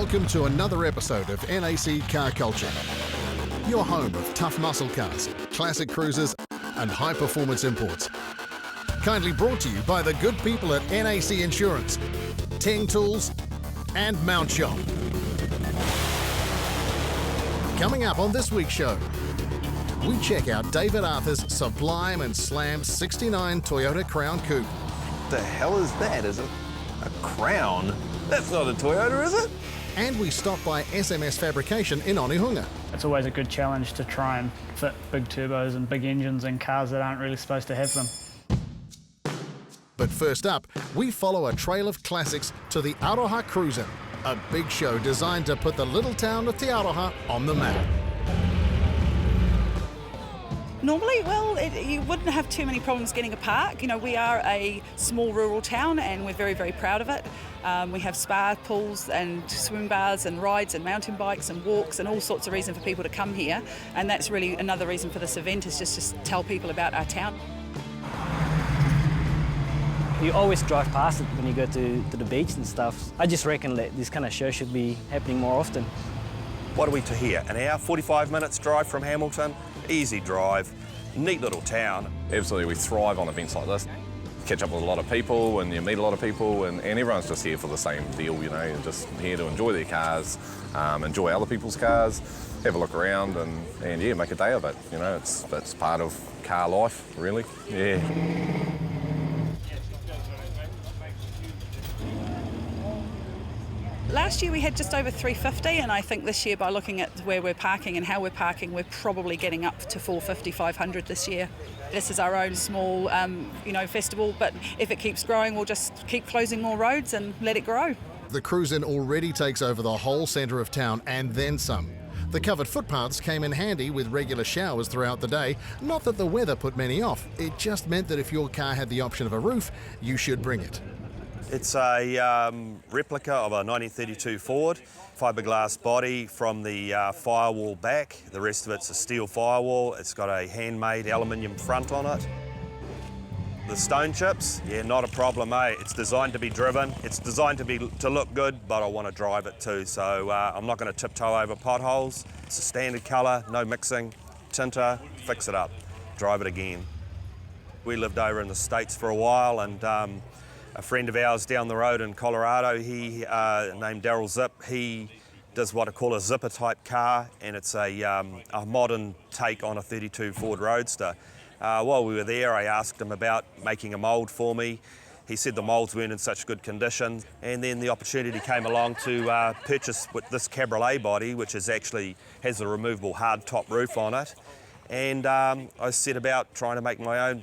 Welcome to another episode of NAC Car Culture, your home of tough muscle cars, classic cruisers and high-performance imports. Kindly brought to you by the good people at NAC Insurance, Teng Tools and Mount Shop. Coming up on this week's show, we check out David Arthur's sublime and slam 69 Toyota Crown Coupe. The hell is that? Is it a Crown? That's not a Toyota, is it? And we stop by SMS Fabrication in Onehunga. It's always a good challenge to try and fit big turbos and big engines in cars that aren't really supposed to have them. But first up, we follow a trail of classics to the Aroha Cruiser, a big show designed to put the little town of Te Aroha on the map. Normally, you wouldn't have too many problems getting a park. You know, we are a small rural town and we're very, very proud of it. We have spa pools and swim bars and rides and mountain bikes and walks and all sorts of reason for people to come here. And that's really another reason for this event, is just to tell people about our town. You always drive past it when you go to the beach and stuff. I just reckon that this kind of show should be happening more often. What are we to here? An hour, 45 minutes drive from Hamilton. Easy drive, neat little town. Absolutely, we thrive on events like this. Catch up with a lot of people and you meet a lot of people and everyone's just here for the same deal, you know, just here to enjoy their cars, enjoy other people's cars, have a look around and yeah, make a day of it. You know, it's part of car life, really, yeah. Last year we had just over 350, and I think this year, by looking at where we're parking and how we're parking, we're probably getting up to 450, 500 this year. This is our own small, festival, but if it keeps growing, we'll just keep closing more roads and let it grow. The cruise-in already takes over the whole centre of town and then some. The covered footpaths came in handy with regular showers throughout the day. Not that the weather put many off, it just meant that if your car had the option of a roof, you should bring it. It's a replica of a 1932 Ford, fiberglass body from the firewall back. The rest of it's a steel firewall. It's got a handmade aluminium front on it. The stone chips, yeah, not a problem, eh? It's designed to be driven. It's designed to look good, but I want to drive it too. So I'm not going to tiptoe over potholes. It's a standard colour, no mixing, tinter, fix it up, drive it again. We lived over in the States for a while, and a friend of ours down the road in Colorado, he named Daryl Zip, he does what I call a zipper type car, and it's a modern take on a 32 Ford Roadster. While we were there, I asked him about making a mould for me. He said the moulds weren't in such good condition, and then the opportunity came along to purchase with this cabriolet body, which actually has a removable hard top roof on it. And I set about trying to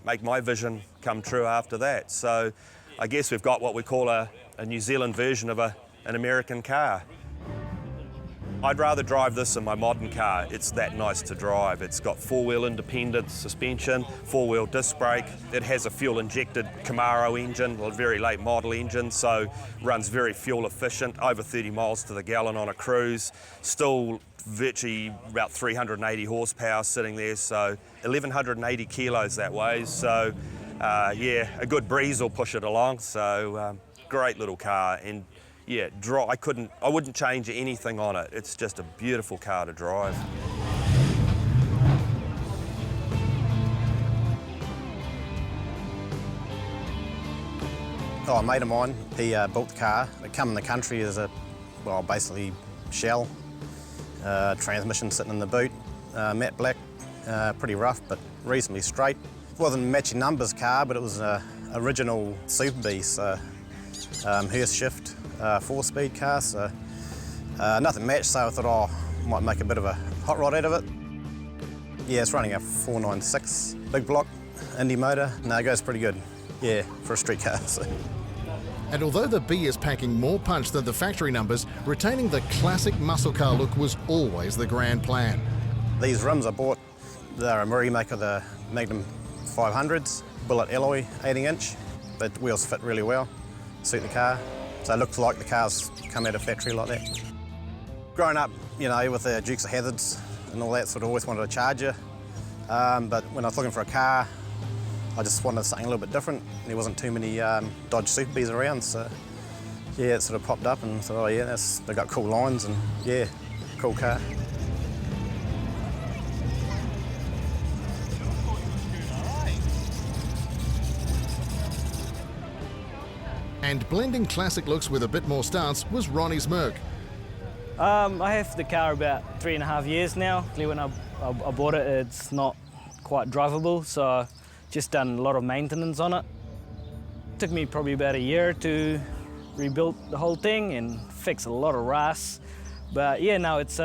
make my vision come true after that. So I guess we've got what we call a New Zealand version of an American car. I'd rather drive this than my modern car. It's that nice to drive. It's got four-wheel independent suspension, four-wheel disc brake. It has a fuel-injected Camaro engine, a very late model engine, so runs very fuel efficient, over 30 miles to the gallon on a cruise. Still virtually about 380 horsepower sitting there, so 1,180 kilos that weighs. So yeah, a good breeze will push it along, so great little car, and yeah, I wouldn't change anything on it. It's just a beautiful car to drive. Oh, a mate of mine, he built the car. It come in the country as basically shell, transmission sitting in the boot, matte black, pretty rough but reasonably straight. It wasn't a matching numbers car, but it was an original Super Beast, Hearst shift, 4-speed car, so nothing matched, so I thought, might make a bit of a hot rod out of it. Yeah, it's running a 496 big block Indy motor. No, it goes pretty good, yeah, for a street car. So. And although the B is packing more punch than the factory numbers, retaining the classic muscle car look was always the grand plan. These rims I bought, they're a remake of the Magnum 500s, bullet alloy, 18-inch. The wheels fit really well, suit the car. So it looks like the cars come out of factory like that. Growing up, you know, with the Dukes of Hazzards and all that, sort of always wanted a Charger. But when I was looking for a car, I just wanted something a little bit different. There wasn't too many Dodge Super Bs around, so yeah, it sort of popped up and thought, oh yeah, they got cool lines and yeah, cool car. And blending classic looks with a bit more stance was Ronnie's Merc. I have the car about 3.5 years now. When I bought it, it's not quite drivable, so just done a lot of maintenance on it. Took me probably about a year to rebuild the whole thing and fix a lot of rust. But yeah, now it's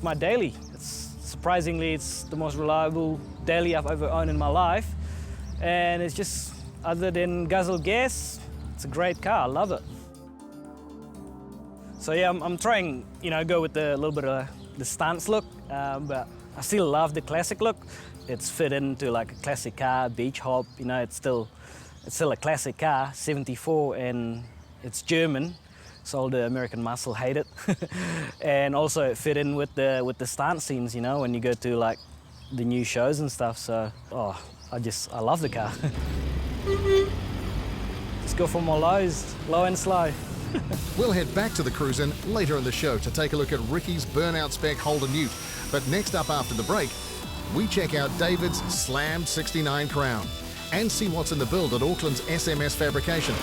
my daily. Surprisingly, it's the most reliable daily I've ever owned in my life. And it's just, other than guzzle gas, it's a great car, I love it. So yeah, I'm trying, go with a little bit of the stance look, but I still love the classic look. It's fit into like a classic car, beach hop, it's still a classic car, 74, and it's German, so all the American muscle hate it. And also it fit in with the stunt scenes, when you go to like the new shows and stuff. So, I love the car. Let's go for more lows, low and slow. We'll head back to the Cruisin' later in the show to take a look at Ricky's burnout spec Holden Ute. But next up after the break, we check out David's slammed 69 Crown and see what's in the build at Auckland's SMS Fabrication.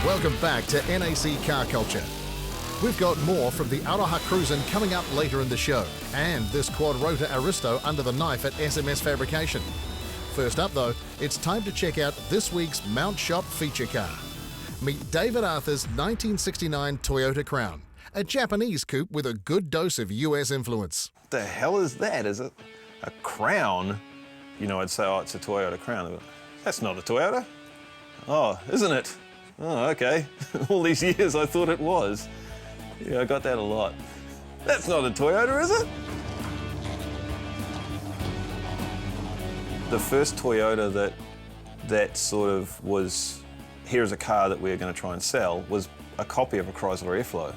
Welcome back to NAC Car Culture. We've got more from the Aroha Cruisin' coming up later in the show, and this quad-rotor Aristo under the knife at SMS Fabrication. First up though, it's time to check out this week's Mount Shop feature car. Meet David Arthur's 1969 Toyota Crown, a Japanese coupe with a good dose of US influence. The hell is that? Is it a Crown? I'd say, oh, it's a Toyota Crown. That's not a Toyota. Oh, isn't it? Oh, okay. All these years I thought it was. Yeah, I got that a lot. That's not a Toyota, is it? The first Toyota that sort of was, here's a car that we're going to try and sell, was a copy of a Chrysler Airflow.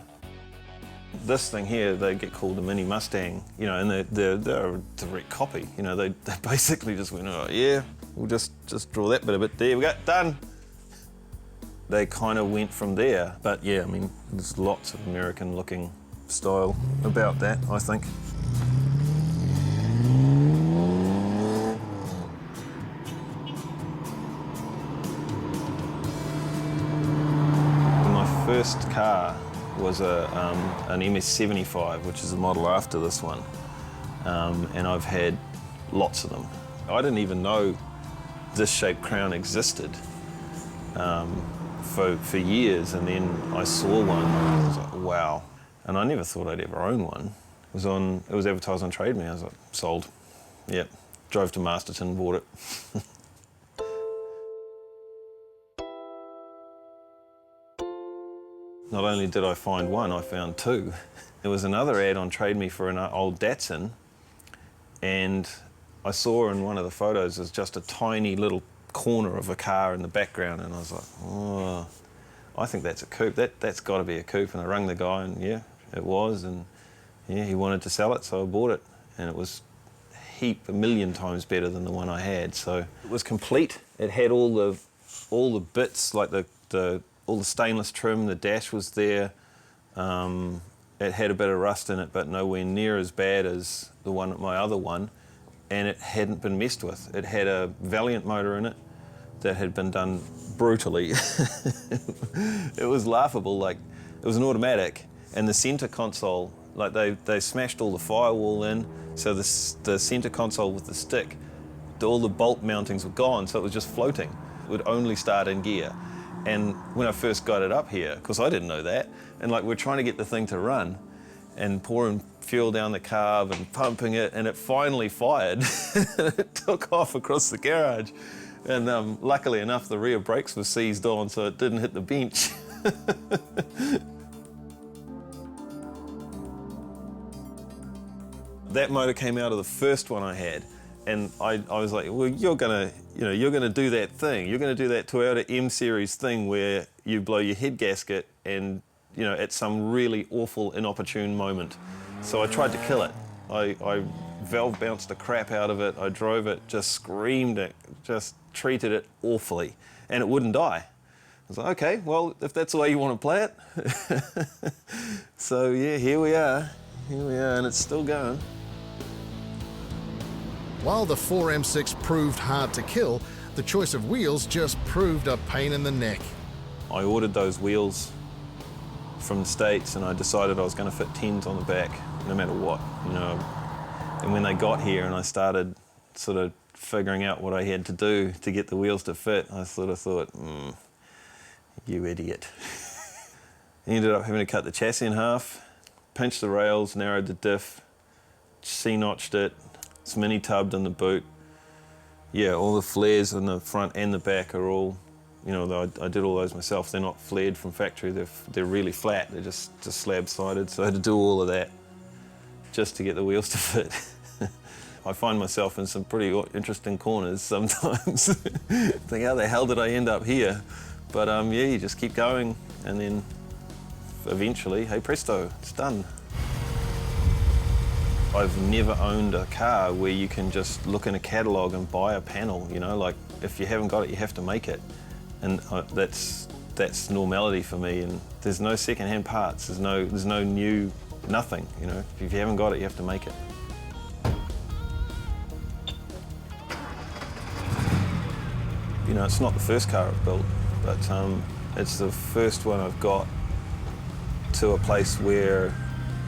This thing here, they get called the Mini Mustang, and they're a direct copy. They basically just went, oh yeah, we'll just draw that bit of it. There we go, done. They kind of went from there. But yeah, there's lots of American-looking style about that, I think. My first car was an MS75, which is a model after this one, and I've had lots of them. I didn't even know this shaped Crown existed. For years, and then I saw one and I was like, wow. And I never thought I'd ever own one. It was advertised on Trade Me. I was like, sold. Yep. Drove to Masterton, bought it. Not only did I find one, I found two. There was another ad on Trade Me for an old Datsun, and I saw in one of the photos there's just a tiny little corner of a car in the background, and I was like, oh, I think that's a coupe. That's got to be a coupe. And I rang the guy, and yeah, it was, and yeah, he wanted to sell it, so I bought it, and it was a million times better than the one I had. So it was complete. It had all the bits, like all the stainless trim. The dash was there. It had a bit of rust in it, but nowhere near as bad as my other one. And it hadn't been messed with. It had a Valiant motor in it that had been done brutally. It was laughable. Like, it was an automatic, and the center console, like they smashed all the firewall in, so the center console with the stick, all the bolt mountings were gone, so it was just floating. It would only start in gear. And when I first got it up here, because I didn't know that, and like we're trying to get the thing to run, and pouring fuel down the carb and pumping it, and it finally fired. It took off across the garage. And luckily enough, the rear brakes were seized on, so it didn't hit the bench. That motor came out of the first one I had, and I was like, well, you're gonna do that thing. You're gonna do that Toyota M Series thing where you blow your head gasket and, at some really awful, inopportune moment. So I tried to kill it, I valve bounced the crap out of it. I drove it, just screamed it, just treated it awfully, and it wouldn't die. I was like, okay, well, if that's the way you want to play it. So yeah, here we are, and it's still going. While the 4M6 proved hard to kill, the choice of wheels just proved a pain in the neck. I ordered those wheels from the States, and I decided I was going to fit 10s on the back, no matter what, you know. And when they got here and I started sort of figuring out what I had to do to get the wheels to fit, I sort of thought, you idiot. Ended up having to cut the chassis in half, pinched the rails, narrowed the diff, C-notched it, it's mini-tubbed in the boot. Yeah, all the flares in the front and the back are all, you know, I did all those myself. They're not flared from factory, they're really flat, they're just slab-sided, so I had to do all of that just to get the wheels to fit. I find myself in some pretty interesting corners sometimes. Think, how the hell did I end up here? But yeah, you just keep going, and then eventually, hey presto, it's done. I've never owned a car where you can just look in a catalogue and buy a panel, you know, like if you haven't got it, you have to make it. And that's normality for me, and there's no second-hand parts, there's no new, nothing, you know. If you haven't got it, you have to make it. You know, it's not the first car I've built, but it's the first one I've got to a place where,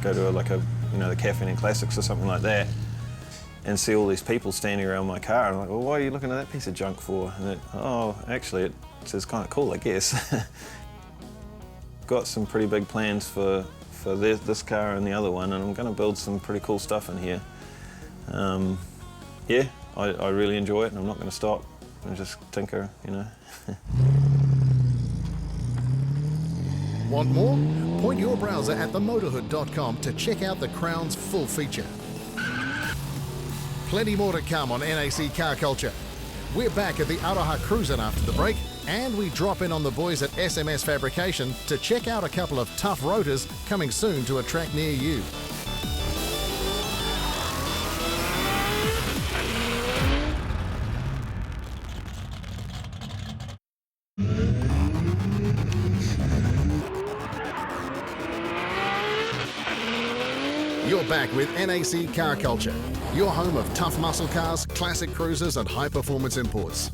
go to you know, the Caffeine and Classics or something like that, and see all these people standing around my car, and I'm like, well, why are you looking at that piece of junk for? And actually, it's kind of cool, I guess. Got some pretty big plans for this car and the other one, and I'm going to build some pretty cool stuff in here. Yeah, I really enjoy it, and I'm not going to stop and just tinker, you know. Want more? Point your browser at themotorhood.com to check out the Crown's full feature. Plenty more to come on NAC Car Culture. We're back at the Aroha Cruiser after the break, and we drop in on the boys at SMS Fabrication to check out a couple of tough rotors coming soon to a track near you. You're back with NAC Car Culture, your home of tough muscle cars, classic cruisers and high-performance imports.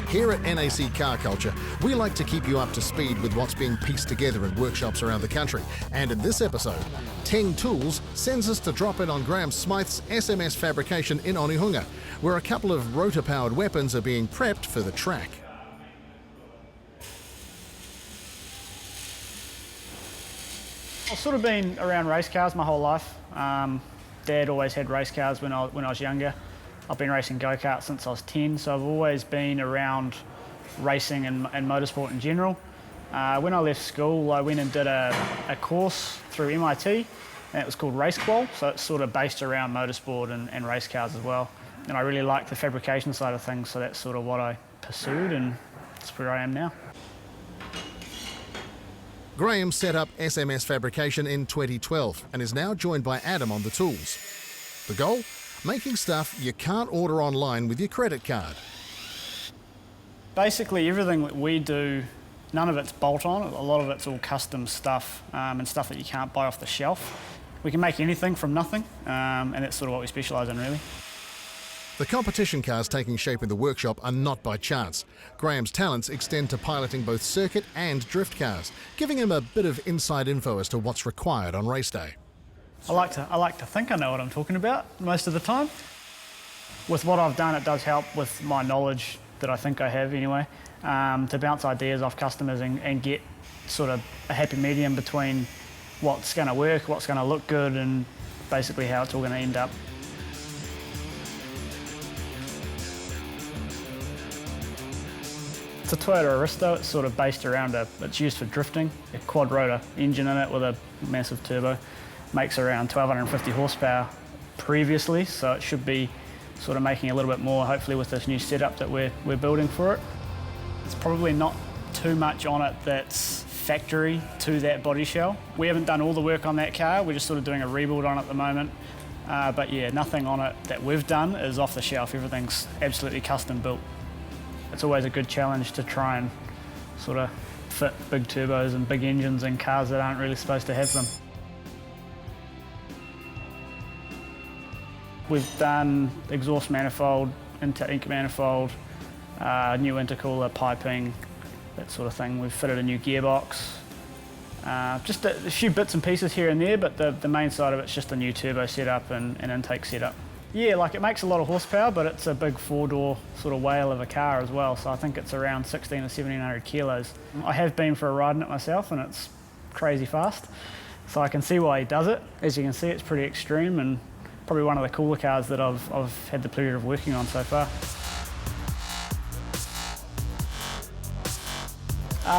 Here at NAC Car Culture, we like to keep you up to speed with what's being pieced together in workshops around the country. And in this episode, Teng Tools sends us to drop in on Graham Smythe's SMS Fabrication in Onehunga, where a couple of rotor-powered weapons are being prepped for the track. I've sort of been around race cars my whole life. Dad always had race cars when I was younger. I've been racing go-karts since I was 10, so I've always been around racing and motorsport in general. When I left school, I went and did a course through MIT, and it was called Race Qual, so it's sort of based around motorsport and race cars as well. And I really liked the fabrication side of things, so that's sort of what I pursued, and that's where I am now. Graham set up SMS Fabrication in 2012 and is now joined by Adam on the tools. The goal? Making stuff you can't order online with your credit card. Basically everything that we do, none of it's bolt-on, a lot of it's all custom stuff and stuff that you can't buy off the shelf. We can make anything from nothing, and that's sort of what we specialise in really. The competition cars taking shape in the workshop are not by chance. Graham's talents extend to piloting both circuit and drift cars, giving him a bit of inside info as to what's required on race day. I like to think I know what I'm talking about most of the time. With what I've done, it does help with my knowledge that I think I have anyway, to bounce ideas off customers and get sort of a happy medium between what's going to work, what's going to look good, and basically how it's all going to end up. It's a Toyota Aristo. It's sort of based around it's used for drifting, a quad rotor engine in it with a massive turbo. Makes around 1250 horsepower previously, so it should be sort of making a little bit more, hopefully, with this new setup that we're building for it. There's probably not too much on it that's factory to that body shell. We haven't done all the work on that car, we're just sort of doing a rebuild on it at the moment. But yeah, nothing on it that we've done is off the shelf, everything's absolutely custom built. It's always a good challenge to try and sort of fit big turbos and big engines in cars that aren't really supposed to have them. We've done exhaust manifold, intake manifold, new intercooler, piping, that sort of thing. We've fitted a new gearbox. Just a few bits and pieces here and there, but the main side of it's just a new turbo setup and intake setup. Yeah, like it makes a lot of horsepower, but it's a big four-door sort of whale of a car as well, so I think it's around 16 or 1700 kilos. I have been for a ride in it myself and it's crazy fast, so I can see why he does it. As you can see, it's pretty extreme and probably one of the cooler cars that I've had the pleasure of working on so far.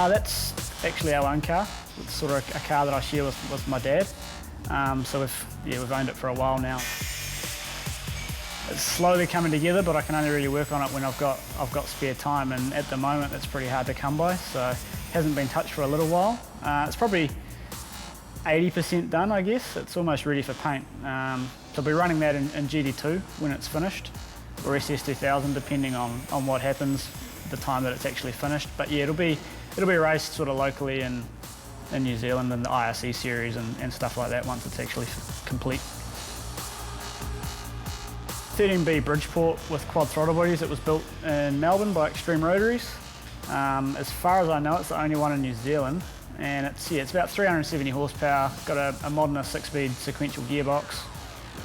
That's actually our own car. It's sort of a car that I share with my dad. So we've owned it for a while now. It's slowly coming together, but I can only really work on it when I've got spare time, and at the moment it's pretty hard to come by, so it hasn't been touched for a little while. It's probably 80% done, I guess. It's almost ready for paint. So I'll be running that in GD2 when it's finished, or SS2000, depending on what happens at the time that it's actually finished. But yeah, it'll be raced sort of locally in New Zealand in the IRC series and stuff like that once it's actually complete. 13B Bridgeport with quad throttle bodies. It was built in Melbourne by Extreme Rotaries. As far as I know, it's the only one in New Zealand, and it's about 370 horsepower. Got a Modena 6-speed sequential gearbox,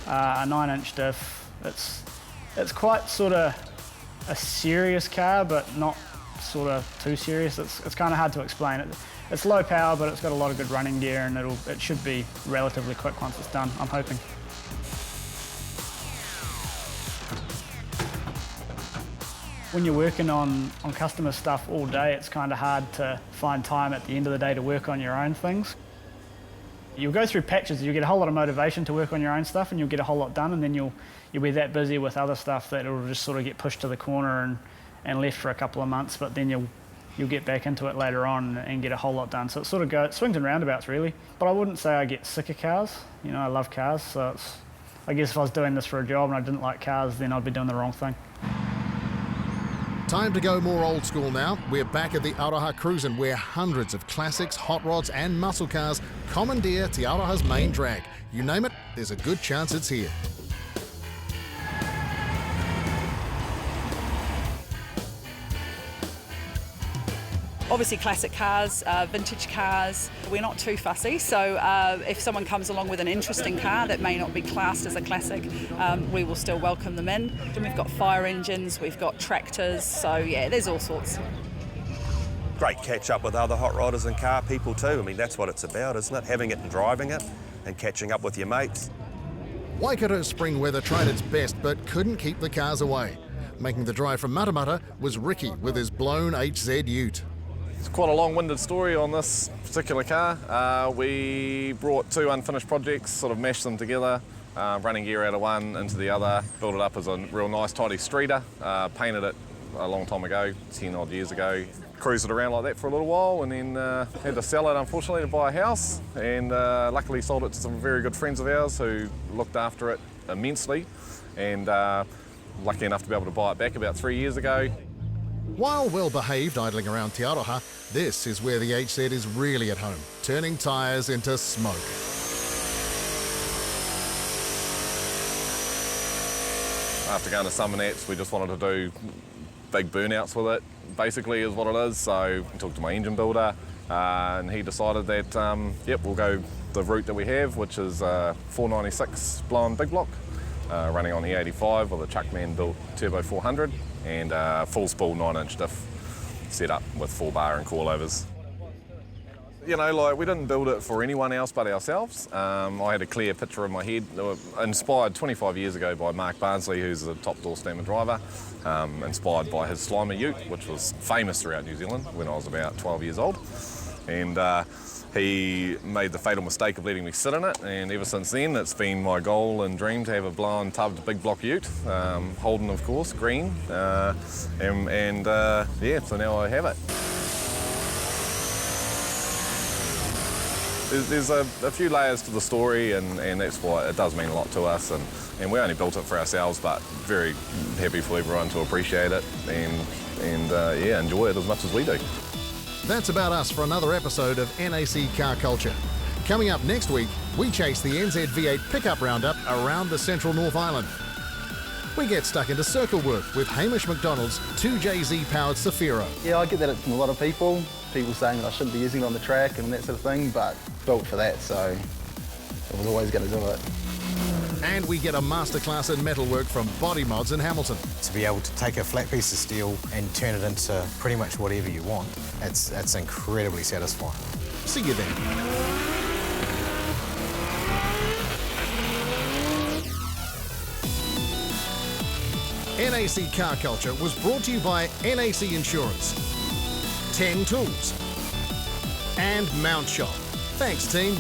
a 9-inch diff. It's quite sort of a serious car, but not sort of too serious. It's kind of hard to explain. It's low power, but it's got a lot of good running gear, and it should be relatively quick once it's done, I'm hoping. When you're working on customer stuff all day, it's kind of hard to find time at the end of the day to work on your own things. You'll go through patches, you'll get a whole lot of motivation to work on your own stuff, and you'll get a whole lot done, and then you'll be that busy with other stuff that it'll just sort of get pushed to the corner and left for a couple of months, but then you'll get back into it later on and get a whole lot done. So it sort of it swings and roundabouts really. But I wouldn't say I get sick of cars. You know, I love cars, so I guess if I was doing this for a job and I didn't like cars, then I'd be doing the wrong thing. Time to go more old school now. We're back at the Aroha Cruisin', where hundreds of classics, hot rods and muscle cars commandeer Te Aroha's main drag. You name it, there's a good chance it's here. Obviously classic cars, vintage cars, we're not too fussy, so if someone comes along with an interesting car that may not be classed as a classic, we will still welcome them in. And we've got fire engines, we've got tractors, so yeah, there's all sorts. Great catch up with other hot rodders and car people too. I mean, that's what it's about, isn't it? Having it and driving it and catching up with your mates. Waikato spring weather tried its best but couldn't keep the cars away. Making the drive from Matamata was Ricky with his blown HZ ute. It's quite a long-winded story on this particular car. We brought two unfinished projects, sort of mashed them together, running gear out of one into the other, built it up as a real nice tidy streeter, painted it a long time ago, 10 odd years ago, cruised it around like that for a little while, and then had to sell it unfortunately to buy a house, and luckily sold it to some very good friends of ours who looked after it immensely, and lucky enough to be able to buy it back about 3 years ago. While well-behaved idling around Te Aroha, this is where the HZ is really at home, turning tyres into smoke. After going to some Nats, we just wanted to do big burnouts with it, basically is what it is. So I talked to my engine builder and he decided that, yep, we'll go the route that we have, which is 496 blown big block, running on E85 with a Chuckman built Turbo 400 and full spool 9-inch diff set up with 4-bar and coilovers. You know, like, we didn't build it for anyone else but ourselves. I had a clear picture in my head, inspired 25 years ago by Mark Barnsley, who's a top door stammer driver, inspired by his Slimer ute, which was famous throughout New Zealand when I was about 12 years old. And he made the fatal mistake of letting me sit in it, and ever since then it's been my goal and dream to have a blown tubbed big block ute, Holden of course, green, yeah, so now I have it. There's a few layers to the story, and that's why it does mean a lot to us. And we only built it for ourselves, but very happy for everyone to appreciate it and yeah, enjoy it as much as we do. That's about us for another episode of NAC Car Culture. Coming up next week, we chase the NZ V8 pickup roundup around the central North Island. We get stuck into circle work with Hamish McDonald's 2JZ powered Safiro. Yeah, I get that from a lot of people saying that I shouldn't be using it on the track and that sort of thing, but built for that, so I was always going to do it. And we get a masterclass in metalwork from Body Mods in Hamilton. To be able to take a flat piece of steel and turn it into pretty much whatever you want, that's incredibly satisfying. See you then. NAC Car Culture was brought to you by NAC Insurance, 10 Tools, and Mount Shop. Thanks, team.